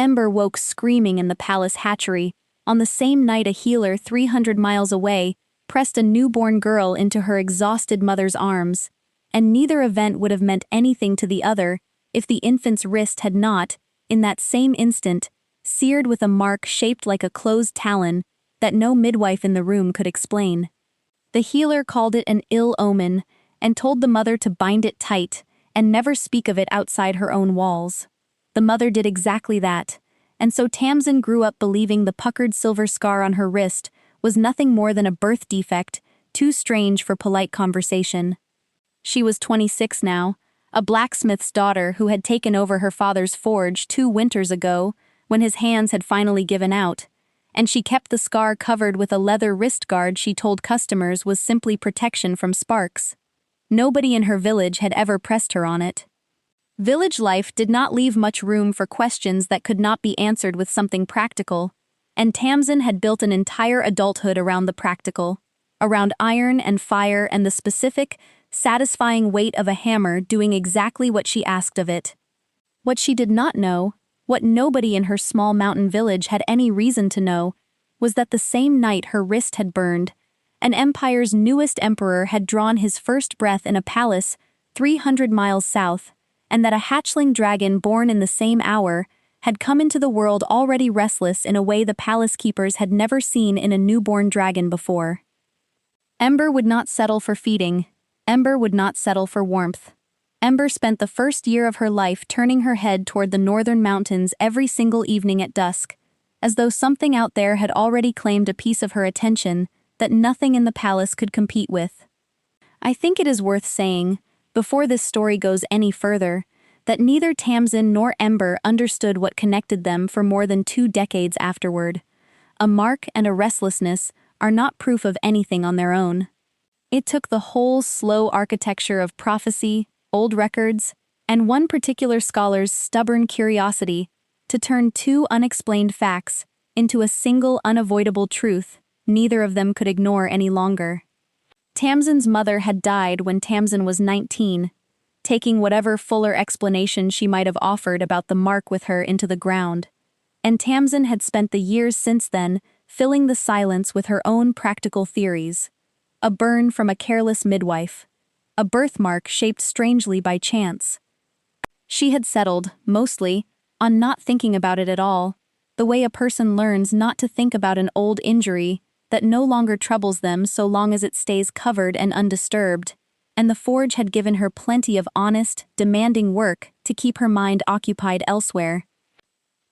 Ember woke screaming in the palace hatchery. On the same night, a healer 300 miles away pressed a newborn girl into her exhausted mother's arms, and neither event would have meant anything to the other if the infant's wrist had not, in that same instant, seared with a mark shaped like a closed talon that no midwife in the room could explain. The healer called it an ill omen and told the mother to bind it tight and never speak of it outside her own walls. The mother did exactly that, and so Tamsin grew up believing the puckered silver scar on her wrist was nothing more than a birth defect, too strange for polite conversation. She was 26 now, a blacksmith's daughter who had taken over her father's forge 2 winters ago when his hands had finally given out, and she kept the scar covered with a leather wrist guard she told customers was simply protection from sparks. Nobody in her village had ever pressed her on it. Village life did not leave much room for questions that could not be answered with something practical, and Tamsin had built an entire adulthood around the practical, around iron and fire and the specific, satisfying weight of a hammer doing exactly what she asked of it. What she did not know, what nobody in her small mountain village had any reason to know, was that the same night her wrist had burned, an empire's newest emperor had drawn his first breath in a palace 300 miles south, and that a hatchling dragon born in the same hour had come into the world already restless in a way the palace keepers had never seen in a newborn dragon before. Ember would not settle for feeding. Ember would not settle for warmth. Ember spent the first year of her life turning her head toward the northern mountains every single evening at dusk, as though something out there had already claimed a piece of her attention that nothing in the palace could compete with. I think it is worth saying, before this story goes any further, that neither Tamsin nor Ember understood what connected them for more than 2 decades afterward. A mark and a restlessness are not proof of anything on their own. It took the whole slow architecture of prophecy, old records, and one particular scholar's stubborn curiosity to turn 2 unexplained facts into a single unavoidable truth neither of them could ignore any longer. Tamsin's mother had died when Tamsin was 19, taking whatever fuller explanation she might have offered about the mark with her into the ground, and Tamsin had spent the years since then filling the silence with her own practical theories. A burn from a careless midwife. A birthmark shaped strangely by chance. She had settled, mostly, on not thinking about it at all, the way a person learns not to think about an old injury that no longer troubles them so long as it stays covered and undisturbed, and the forge had given her plenty of honest, demanding work to keep her mind occupied elsewhere.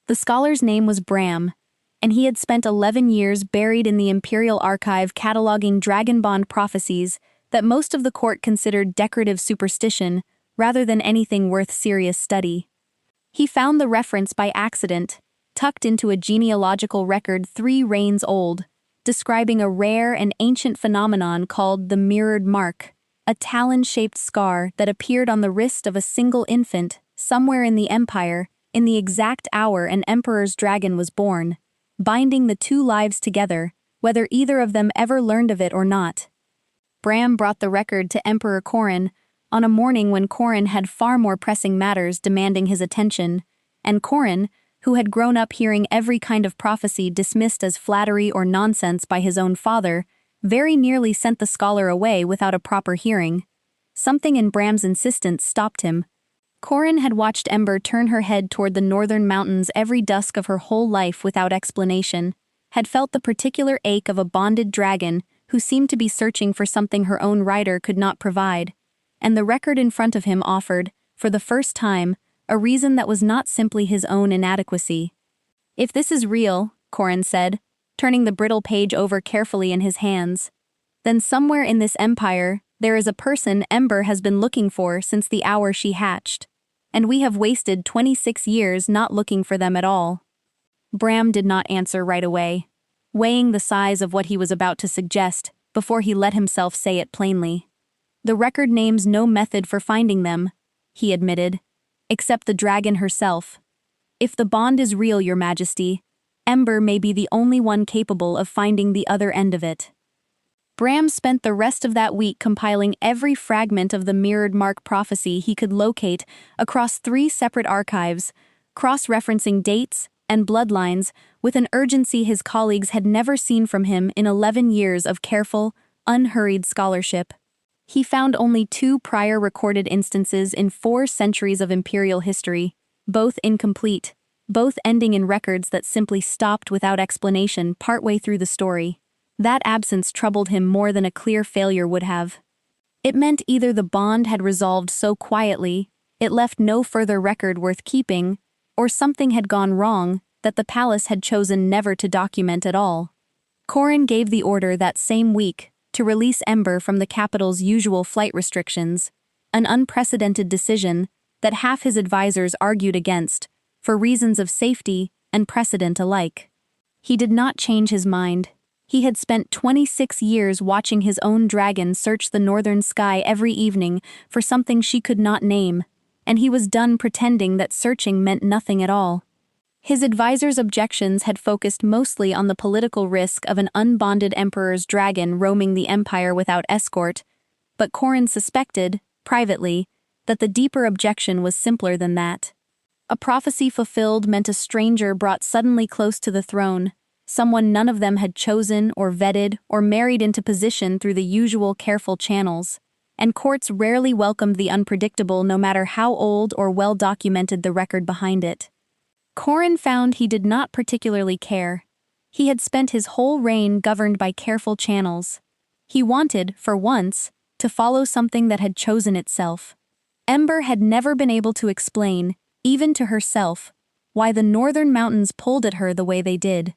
The scholar's name was Bram, and he had spent 11 years buried in the Imperial Archive cataloging dragon-bond prophecies that most of the court considered decorative superstition rather than anything worth serious study. He found the reference by accident, tucked into a genealogical record 3 reigns old, describing a rare and ancient phenomenon called the mirrored mark, a talon-shaped scar that appeared on the wrist of a single infant somewhere in the Empire in the exact hour an emperor's dragon was born, binding the 2 lives together, whether either of them ever learned of it or not. Bram brought the record to Emperor Corin on a morning when Corin had far more pressing matters demanding his attention, and Corin, who had grown up hearing every kind of prophecy dismissed as flattery or nonsense by his own father, very nearly sent the scholar away without a proper hearing. Something in Bram's insistence stopped him. Corin had watched Ember turn her head toward the northern mountains every dusk of her whole life without explanation, had felt the particular ache of a bonded dragon who seemed to be searching for something her own rider could not provide, and the record in front of him offered, for the first time, a reason that was not simply his own inadequacy. "If this is real," Corin said, turning the brittle page over carefully in his hands, "then somewhere in this empire there is a person Ember has been looking for since the hour she hatched, and we have wasted 26 years not looking for them at all." Bram did not answer right away, weighing the size of what he was about to suggest before he let himself say it plainly. "The record names no method for finding them," he admitted, "except the dragon herself. If the bond is real, Your Majesty, Ember may be the only one capable of finding the other end of it." Bram spent the rest of that week compiling every fragment of the mirrored mark prophecy he could locate across 3 separate archives, cross-referencing dates, and bloodlines with an urgency his colleagues had never seen from him in 11 years of careful, unhurried scholarship. He found only 2 prior recorded instances in 4 centuries of imperial history, both incomplete, both ending in records that simply stopped without explanation partway through the story. That absence troubled him more than a clear failure would have. It meant either the bond had resolved so quietly, it left no further record worth keeping, or something had gone wrong that the palace had chosen never to document at all. Corin gave the order that same week to release Ember from the capital's usual flight restrictions, an unprecedented decision that half his advisors argued against, for reasons of safety and precedent alike. He did not change his mind. He had spent 26 years watching his own dragon search the northern sky every evening for something she could not name, and he was done pretending that searching meant nothing at all. His advisors' objections had focused mostly on the political risk of an unbonded emperor's dragon roaming the empire without escort, but Corin suspected, privately, that the deeper objection was simpler than that. A prophecy fulfilled meant a stranger brought suddenly close to the throne, someone none of them had chosen or vetted or married into position through the usual careful channels, and courts rarely welcomed the unpredictable no matter how old or well documented the record behind it. Corin found he did not particularly care. He had spent his whole reign governed by careful channels. He wanted, for once, to follow something that had chosen itself. Ember had never been able to explain, even to herself, why the northern mountains pulled at her the way they did.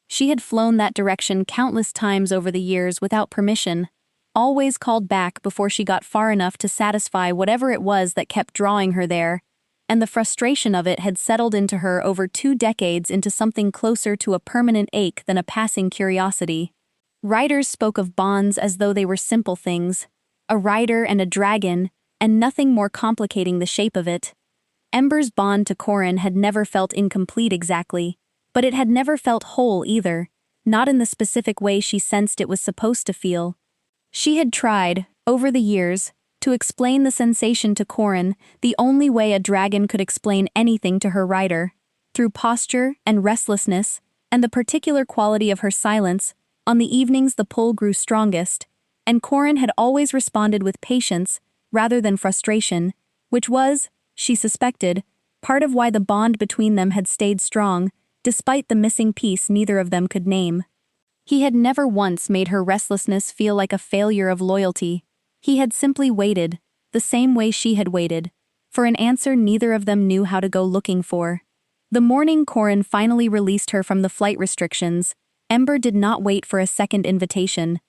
She had flown that direction countless times over the years without permission, always called back before she got far enough to satisfy whatever it was that kept drawing her there, and the frustration of it had settled into her over 2 decades into something closer to a permanent ache than a passing curiosity. Writers spoke of bonds as though they were simple things, a rider and a dragon, and nothing more complicating the shape of it. Ember's bond to Corin had never felt incomplete exactly, but it had never felt whole either, not in the specific way she sensed it was supposed to feel. She had tried, over the years, to explain the sensation to Corin the only way a dragon could explain anything to her rider, through posture and restlessness, and the particular quality of her silence, on the evenings the pull grew strongest, and Corin had always responded with patience rather than frustration, which was, she suspected, part of why the bond between them had stayed strong, despite the missing piece neither of them could name. He had never once made her restlessness feel like a failure of loyalty. He had simply waited, the same way she had waited, for an answer neither of them knew how to go looking for. The morning Corin finally released her from the flight restrictions, Ember did not wait for a second invitation.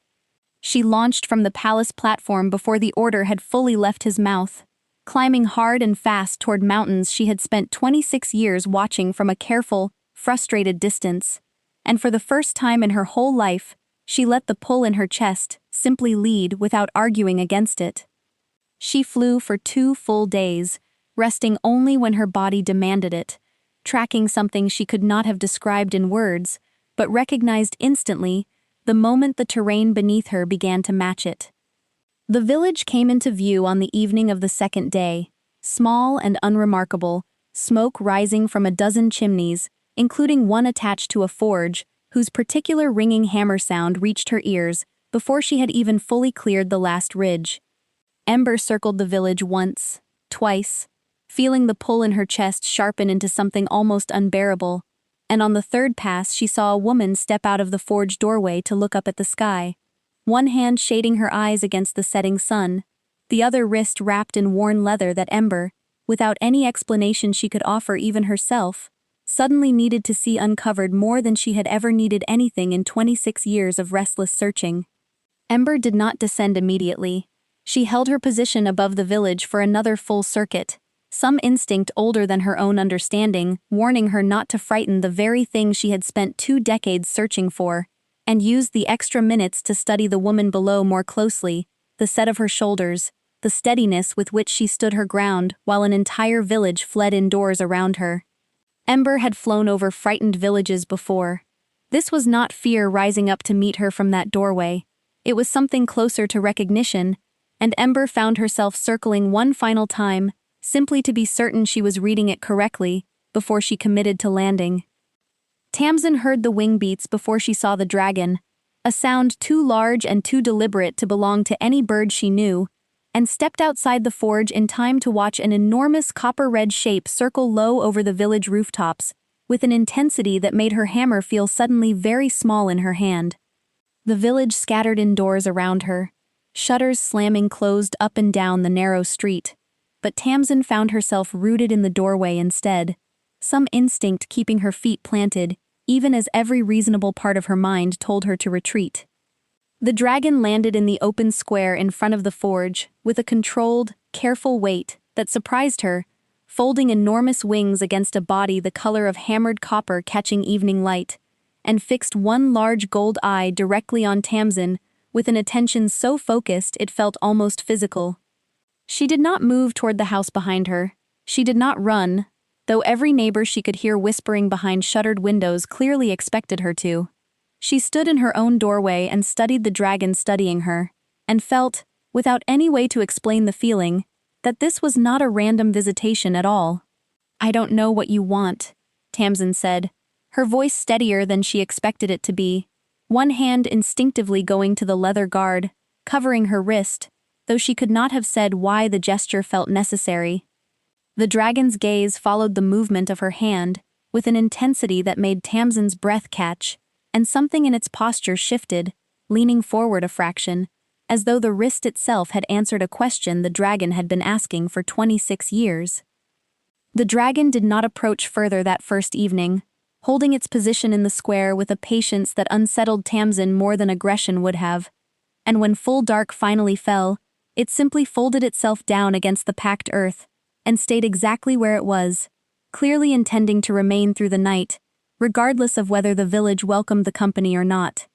She launched from the palace platform before the order had fully left his mouth, climbing hard and fast toward mountains she had spent 26 years watching from a careful, frustrated distance, and for the first time in her whole life, she let the pull in her chest simply lead without arguing against it. She flew for 2 full days, resting only when her body demanded it, tracking something she could not have described in words, but recognized instantly the moment the terrain beneath her began to match it. The village came into view on the evening of the 2nd day, small and unremarkable, smoke rising from a dozen chimneys, including one attached to a forge, whose particular ringing hammer sound reached her ears before she had even fully cleared the last ridge. Ember circled the village once, twice, feeling the pull in her chest sharpen into something almost unbearable, and on the 3rd pass she saw a woman step out of the forge doorway to look up at the sky, one hand shading her eyes against the setting sun, the other wrist wrapped in worn leather that Ember, without any explanation she could offer even herself, suddenly needed to see uncovered more than she had ever needed anything in 26 years of restless searching. Ember did not descend immediately. She held her position above the village for another full circuit, some instinct older than her own understanding, warning her not to frighten the very thing she had spent 2 decades searching for, and used the extra minutes to study the woman below more closely, the set of her shoulders, the steadiness with which she stood her ground while an entire village fled indoors around her. Ember had flown over frightened villages before. This was not fear rising up to meet her from that doorway. It was something closer to recognition, and Ember found herself circling one final time, simply to be certain she was reading it correctly, before she committed to landing. Tamsin heard the wing beats before she saw the dragon, a sound too large and too deliberate to belong to any bird she knew, and stepped outside the forge in time to watch an enormous copper-red shape circle low over the village rooftops, with an intensity that made her hammer feel suddenly very small in her hand. The village scattered indoors around her, shutters slamming closed up and down the narrow street, but Tamsin found herself rooted in the doorway instead, some instinct keeping her feet planted, even as every reasonable part of her mind told her to retreat. The dragon landed in the open square in front of the forge, with a controlled, careful weight that surprised her, folding enormous wings against a body the color of hammered copper catching evening light, and fixed one large gold eye directly on Tamsin, with an attention so focused it felt almost physical. She did not move toward the house behind her. She did not run, though every neighbor she could hear whispering behind shuttered windows clearly expected her to. She stood in her own doorway and studied the dragon studying her, and felt, without any way to explain the feeling, that this was not a random visitation at all. "I don't know what you want," Tamsin said, her voice steadier than she expected it to be, one hand instinctively going to the leather guard, covering her wrist, though she could not have said why the gesture felt necessary. The dragon's gaze followed the movement of her hand, with an intensity that made Tamsin's breath catch, and something in its posture shifted, leaning forward a fraction, as though the wrist itself had answered a question the dragon had been asking for 26 years. The dragon did not approach further that first evening, holding its position in the square with a patience that unsettled Tamsin more than aggression would have, and when full dark finally fell, it simply folded itself down against the packed earth, and stayed exactly where it was, clearly intending to remain through the night, regardless of whether the village welcomed the company or not.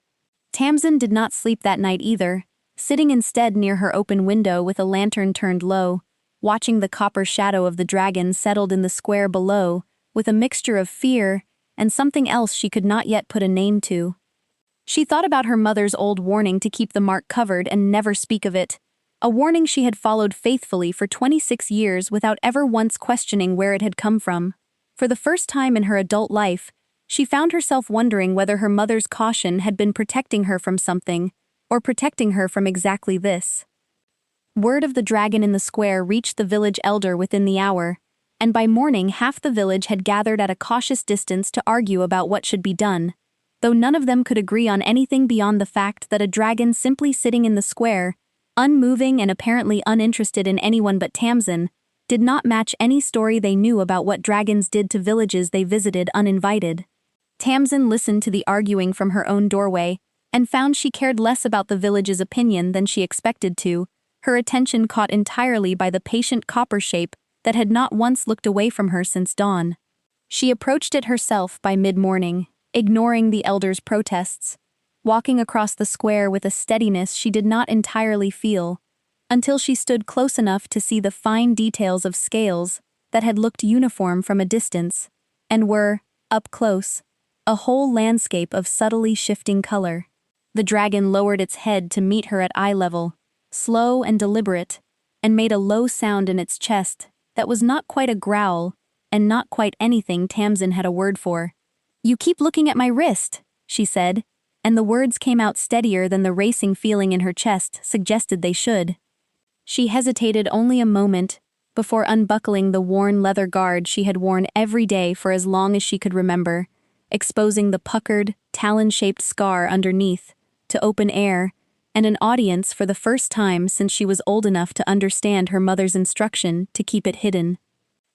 Tamsin did not sleep that night either, sitting instead near her open window with a lantern turned low, watching the copper shadow of the dragon settled in the square below, with a mixture of fear and something else she could not yet put a name to. She thought about her mother's old warning to keep the mark covered and never speak of it, a warning she had followed faithfully for 26 years without ever once questioning where it had come from. For the first time in her adult life, she found herself wondering whether her mother's caution had been protecting her from something, or protecting her from exactly this. Word of the dragon in the square reached the village elder within the hour, and by morning half the village had gathered at a cautious distance to argue about what should be done, though none of them could agree on anything beyond the fact that a dragon simply sitting in the square, unmoving and apparently uninterested in anyone but Tamsin, did not match any story they knew about what dragons did to villages they visited uninvited. Tamsin listened to the arguing from her own doorway, and found she cared less about the village's opinion than she expected to, her attention caught entirely by the patient copper shape that had not once looked away from her since dawn. She approached it herself by mid-morning, ignoring the elder's protests, walking across the square with a steadiness she did not entirely feel, until she stood close enough to see the fine details of scales that had looked uniform from a distance, and were, up close, a whole landscape of subtly shifting color. The dragon lowered its head to meet her at eye level, slow and deliberate, and made a low sound in its chest that was not quite a growl, and not quite anything Tamsin had a word for. "You keep looking at my wrist," she said, and the words came out steadier than the racing feeling in her chest suggested they should. She hesitated only a moment before unbuckling the worn leather guard she had worn every day for as long as she could remember, exposing the puckered, talon-shaped scar underneath to open air and an audience for the first time since she was old enough to understand her mother's instruction to keep it hidden.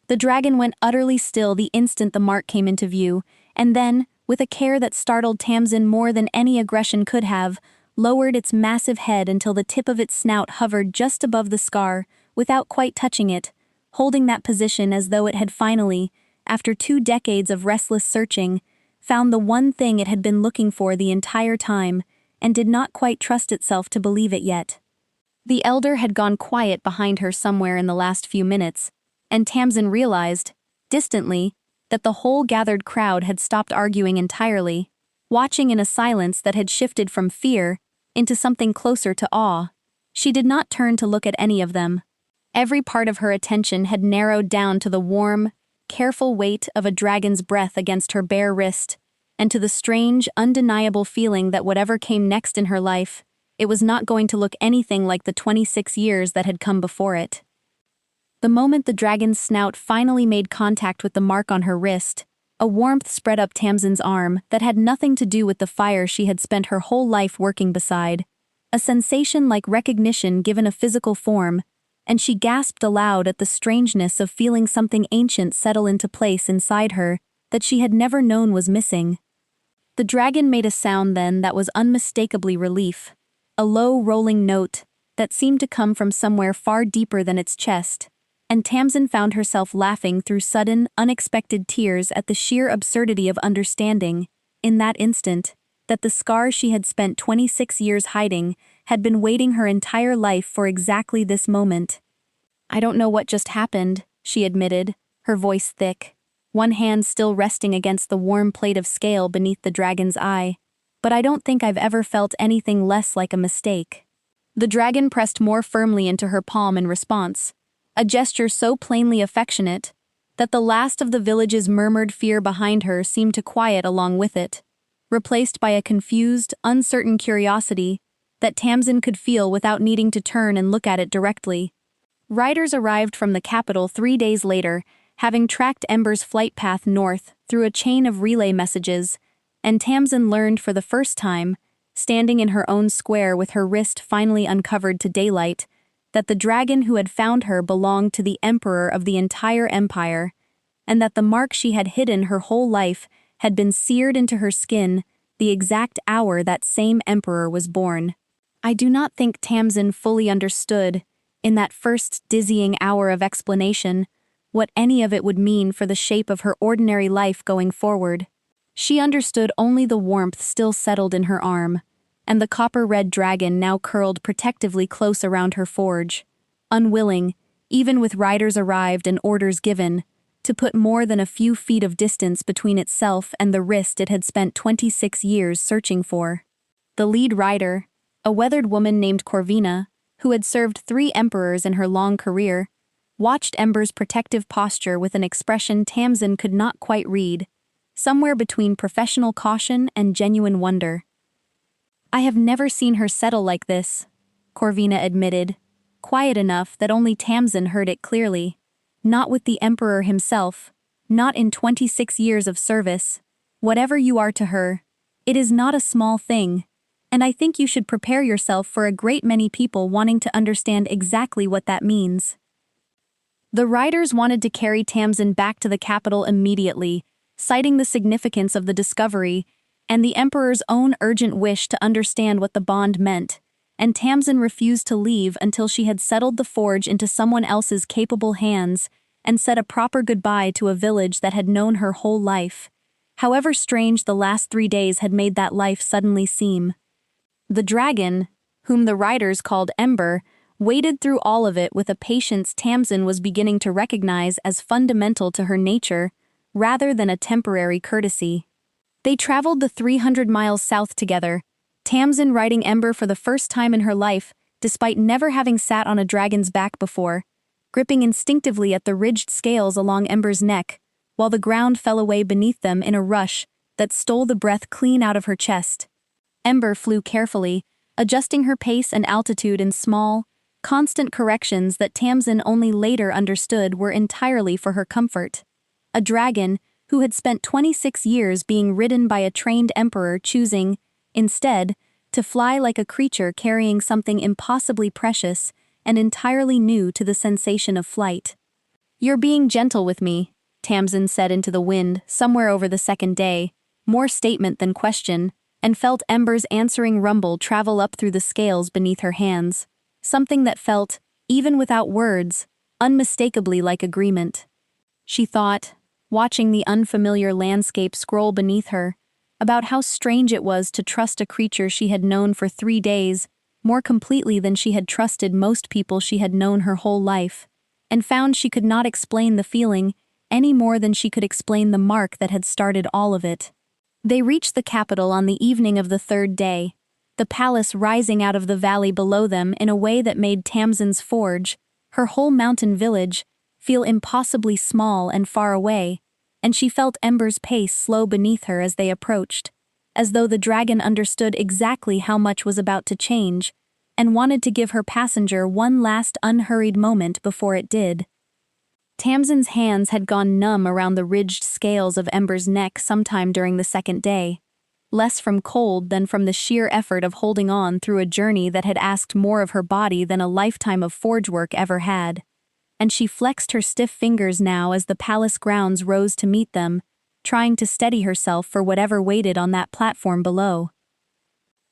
The dragon went utterly still the instant the mark came into view, and then, with a care that startled Tamsin more than any aggression could have, lowered its massive head until the tip of its snout hovered just above the scar, without quite touching it, holding that position as though it had finally, after 2 decades of restless searching, found the one thing it had been looking for the entire time, and did not quite trust itself to believe it yet. The elder had gone quiet behind her somewhere in the last few minutes, and Tamsin realized, distantly, that the whole gathered crowd had stopped arguing entirely, watching in a silence that had shifted from fear into something closer to awe. She did not turn to look at any of them. Every part of her attention had narrowed down to the warm, careful weight of a dragon's breath against her bare wrist, and to the strange, undeniable feeling that whatever came next in her life, it was not going to look anything like the 26 years that had come before it. The moment the dragon's snout finally made contact with the mark on her wrist, a warmth spread up Tamsin's arm that had nothing to do with the fire she had spent her whole life working beside, a sensation like recognition given a physical form, and she gasped aloud at the strangeness of feeling something ancient settle into place inside her that she had never known was missing. The dragon made a sound then that was unmistakably relief, a low rolling note that seemed to come from somewhere far deeper than its chest, and Tamsin found herself laughing through sudden, unexpected tears at the sheer absurdity of understanding, in that instant, that the scar she had spent 26 years hiding had been waiting her entire life for exactly this moment. "I don't know what just happened," she admitted, her voice thick, one hand still resting against the warm plate of scale beneath the dragon's eye, "but I don't think I've ever felt anything less like a mistake." The dragon pressed more firmly into her palm in response, a gesture so plainly affectionate that the last of the village's murmured fear behind her seemed to quiet along with it, replaced by a confused, uncertain curiosity that Tamsin could feel without needing to turn and look at it directly. Riders arrived from the capital 3 days later, having tracked Ember's flight path north through a chain of relay messages, and Tamsin learned for the first time, standing in her own square with her wrist finally uncovered to daylight, that the dragon who had found her belonged to the emperor of the entire empire, and that the mark she had hidden her whole life had been seared into her skin the exact hour that same emperor was born. I do not think Tamsin fully understood, in that first dizzying hour of explanation, what any of it would mean for the shape of her ordinary life going forward. She understood only the warmth still settled in her arm, and the copper-red dragon now curled protectively close around her forge, unwilling, even with riders arrived and orders given, to put more than a few feet of distance between itself and the wrist it had spent 26 years searching for. The lead rider, a weathered woman named Corvina, who had served 3 emperors in her long career, watched Ember's protective posture with an expression Tamsin could not quite read, somewhere between professional caution and genuine wonder. "I have never seen her settle like this," Corvina admitted, quiet enough that only Tamsin heard it clearly. "Not with the emperor himself, not in 26 years of service. Whatever you are to her, it is not a small thing, and I think you should prepare yourself for a great many people wanting to understand exactly what that means." The riders wanted to carry Tamsin back to the capital immediately, citing the significance of the discovery and the emperor's own urgent wish to understand what the bond meant, and Tamsin refused to leave until she had settled the forge into someone else's capable hands and said a proper goodbye to a village that had known her whole life, however strange the last 3 days had made that life suddenly seem. The dragon, whom the riders called Ember, waded through all of it with a patience Tamsin was beginning to recognize as fundamental to her nature, rather than a temporary courtesy. They traveled the 300 miles south together, Tamsin riding Ember for the first time in her life, despite never having sat on a dragon's back before, gripping instinctively at the ridged scales along Ember's neck, while the ground fell away beneath them in a rush that stole the breath clean out of her chest. Ember flew carefully, adjusting her pace and altitude in small, constant corrections that Tamsin only later understood were entirely for her comfort. A dragon, who had spent 26 years being ridden by a trained emperor choosing, instead, to fly like a creature carrying something impossibly precious and entirely new to the sensation of flight. "You're being gentle with me," Tamsin said into the wind somewhere over the second day, more statement than question, and felt Ember's answering rumble travel up through the scales beneath her hands, something that felt, even without words, unmistakably like agreement. She thought, watching the unfamiliar landscape scroll beneath her, about how strange it was to trust a creature she had known for 3 days more completely than she had trusted most people she had known her whole life, and found she could not explain the feeling any more than she could explain the mark that had started all of it. They reached the capital on the evening of the 3rd day, the palace rising out of the valley below them in a way that made Tamsin's forge, her whole mountain village, feel impossibly small and far away, and she felt Ember's pace slow beneath her as they approached, as though the dragon understood exactly how much was about to change, and wanted to give her passenger one last unhurried moment before it did. Tamsin's hands had gone numb around the ridged scales of Ember's neck sometime during the second day, less from cold than from the sheer effort of holding on through a journey that had asked more of her body than a lifetime of forge work ever had. And she flexed her stiff fingers now as the palace grounds rose to meet them, trying to steady herself for whatever waited on that platform below.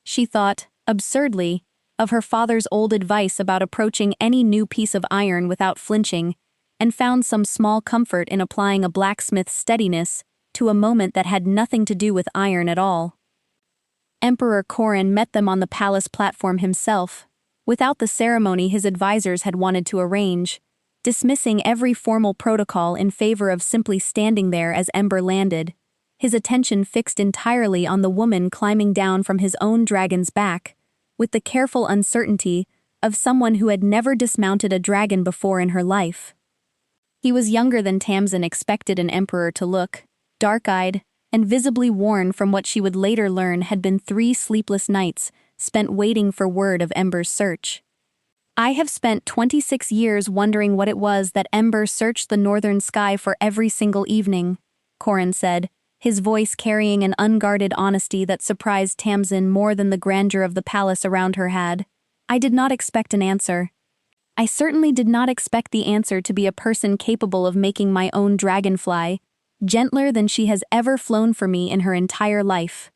She thought, absurdly, of her father's old advice about approaching any new piece of iron without flinching, and found some small comfort in applying a blacksmith's steadiness to a moment that had nothing to do with iron at all. Emperor Corin met them on the palace platform himself, without the ceremony his advisors had wanted to arrange, dismissing every formal protocol in favor of simply standing there as Ember landed, his attention fixed entirely on the woman climbing down from his own dragon's back, with the careful uncertainty of someone who had never dismounted a dragon before in her life. He was younger than Tamsin expected an emperor to look, dark-eyed, and visibly worn from what she would later learn had been 3 sleepless nights spent waiting for word of Ember's search. "I have spent 26 years wondering what it was that Ember searched the northern sky for every single evening," Corin said, his voice carrying an unguarded honesty that surprised Tamsin more than the grandeur of the palace around her had. "I did not expect an answer. I certainly did not expect the answer to be a person capable of making my own dragonfly, gentler than she has ever flown for me in her entire life."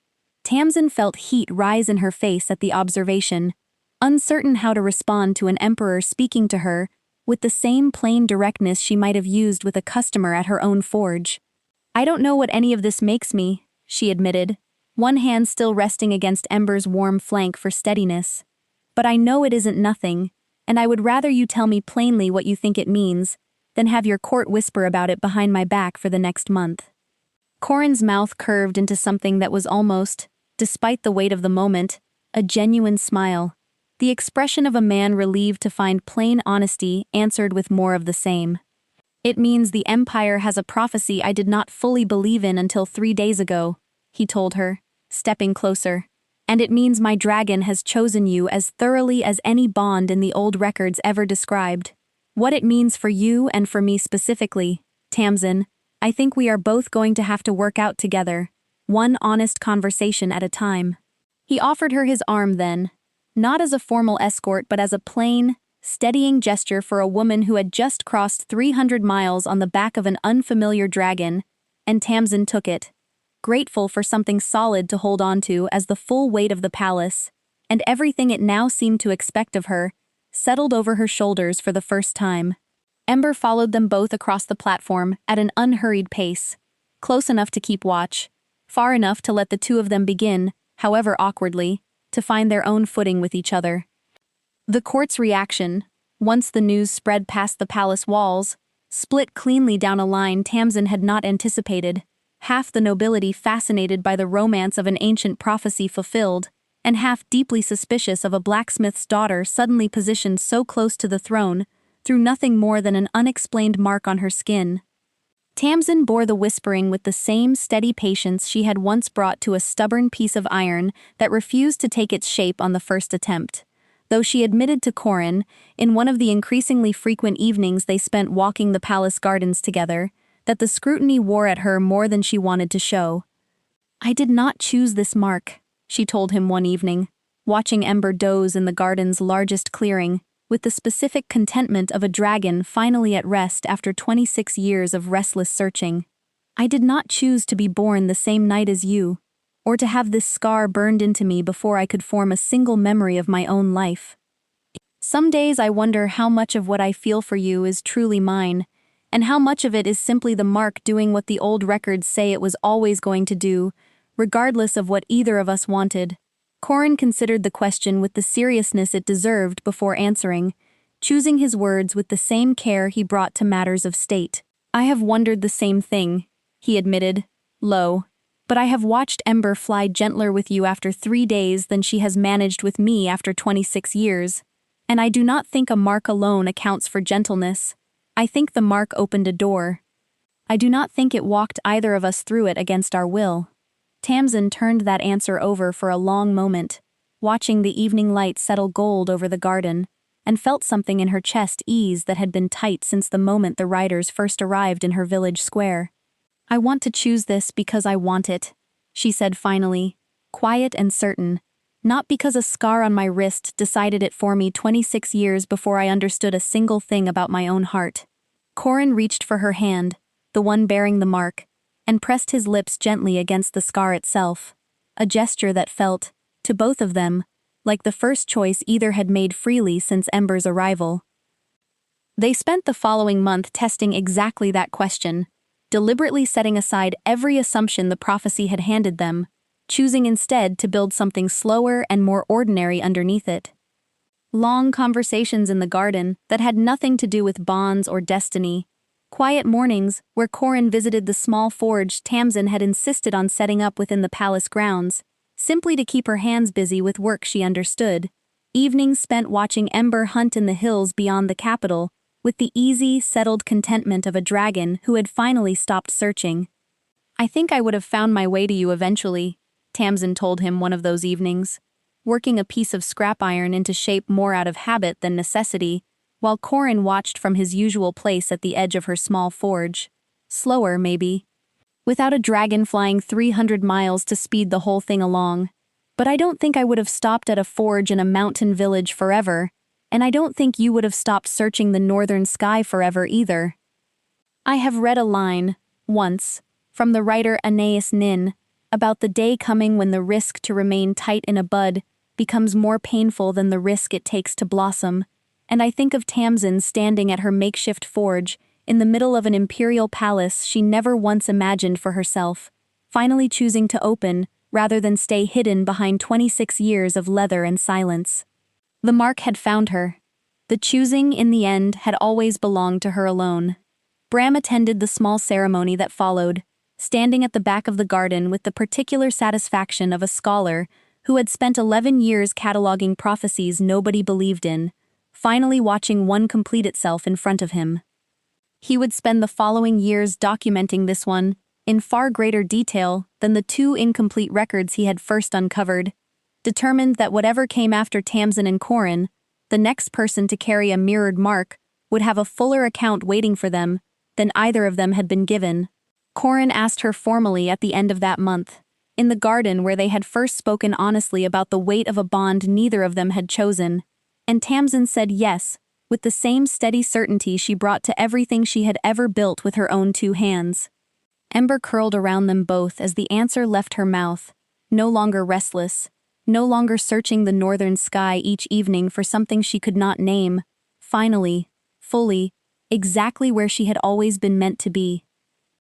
Tamsin felt heat rise in her face at the observation, uncertain how to respond to an emperor speaking to her with the same plain directness she might have used with a customer at her own forge. "I don't know what any of this makes me," she admitted, one hand still resting against Ember's warm flank for steadiness. "But I know it isn't nothing, and I would rather you tell me plainly what you think it means than have your court whisper about it behind my back for the next month." Corin's mouth curved into something that was almost, despite the weight of the moment, a genuine smile, the expression of a man relieved to find plain honesty answered with more of the same. "It means the Empire has a prophecy I did not fully believe in until 3 days ago," he told her, stepping closer. "And it means my dragon has chosen you as thoroughly as any bond in the old records ever described. What it means for you and for me specifically, Tamsin, I think we are both going to have to work out together, one honest conversation at a time." He offered her his arm then, not as a formal escort but as a plain, steadying gesture for a woman who had just crossed 300 miles on the back of an unfamiliar dragon, and Tamsin took it, grateful for something solid to hold on to as the full weight of the palace, and everything it now seemed to expect of her, settled over her shoulders for the first time. Ember followed them both across the platform at an unhurried pace, close enough to keep watch, far enough to let the two of them begin, however awkwardly, to find their own footing with each other. The court's reaction, once the news spread past the palace walls, split cleanly down a line Tamsin had not anticipated, half the nobility fascinated by the romance of an ancient prophecy fulfilled, and half deeply suspicious of a blacksmith's daughter suddenly positioned so close to the throne, through nothing more than an unexplained mark on her skin. Tamsin bore the whispering with the same steady patience she had once brought to a stubborn piece of iron that refused to take its shape on the first attempt, though she admitted to Corin, in one of the increasingly frequent evenings they spent walking the palace gardens together, that the scrutiny wore at her more than she wanted to show. "I did not choose this mark," she told him one evening, watching Ember doze in the garden's largest clearing, with the specific contentment of a dragon finally at rest after 26 years of restless searching. "I did not choose to be born the same night as you, or to have this scar burned into me before I could form a single memory of my own life. Some days I wonder how much of what I feel for you is truly mine, and how much of it is simply the mark doing what the old records say it was always going to do, regardless of what either of us wanted." Corin considered the question with the seriousness it deserved before answering, choosing his words with the same care he brought to matters of state. "I have wondered the same thing," he admitted, low, "but I have watched Ember fly gentler with you after 3 days than she has managed with me after 26 years, and I do not think a mark alone accounts for gentleness. I think the mark opened a door." I do not think it walked either of us through it against our will. Tamsin turned that answer over for a long moment, watching the evening light settle gold over the garden, and felt something in her chest ease that had been tight since the moment the riders first arrived in her village square. I want to choose this because I want it, she said finally, quiet and certain, not because a scar on my wrist decided it for me 26 years before I understood a single thing about my own heart. Corin reached for her hand, the one bearing the mark, and pressed his lips gently against the scar itself, a gesture that felt, to both of them, like the first choice either had made freely since Ember's arrival. They spent the following month testing exactly that question, deliberately setting aside every assumption the prophecy had handed them, choosing instead to build something slower and more ordinary underneath it. Long conversations in the garden that had nothing to do with bonds or destiny. Quiet mornings where Corin visited the small forge Tamsin had insisted on setting up within the palace grounds, simply to keep her hands busy with work she understood. Evenings spent watching Ember hunt in the hills beyond the capital, with the easy, settled contentment of a dragon who had finally stopped searching. I think I would have found my way to you eventually, Tamsin told him one of those evenings, working a piece of scrap iron into shape more out of habit than necessity, while Corin watched from his usual place at the edge of her small forge. Slower, maybe. Without a dragon flying 300 miles to speed the whole thing along. But I don't think I would have stopped at a forge in a mountain village forever, and I don't think you would have stopped searching the northern sky forever either. I have read a line, once, from the writer Anais Nin, about the day coming when the risk to remain tight in a bud becomes more painful than the risk it takes to blossom, and I think of Tamsin standing at her makeshift forge, in the middle of an imperial palace she never once imagined for herself, finally choosing to open rather than stay hidden behind 26 years of leather and silence. The mark had found her. The choosing, in the end, had always belonged to her alone. Bram attended the small ceremony that followed, standing at the back of the garden with the particular satisfaction of a scholar who had spent 11 years cataloging prophecies nobody believed in, finally watching one complete itself in front of him. He would spend the following years documenting this one, in far greater detail than the 2 incomplete records he had first uncovered, determined that whatever came after Tamsin and Corin, the next person to carry a mirrored mark would have a fuller account waiting for them than either of them had been given. Corin asked her formally at the end of that month, in the garden where they had first spoken honestly about the weight of a bond neither of them had chosen, and Tamsin said yes, with the same steady certainty she brought to everything she had ever built with her own 2 hands. Ember curled around them both as the answer left her mouth, no longer restless, no longer searching the northern sky each evening for something she could not name, finally, fully, exactly where she had always been meant to be.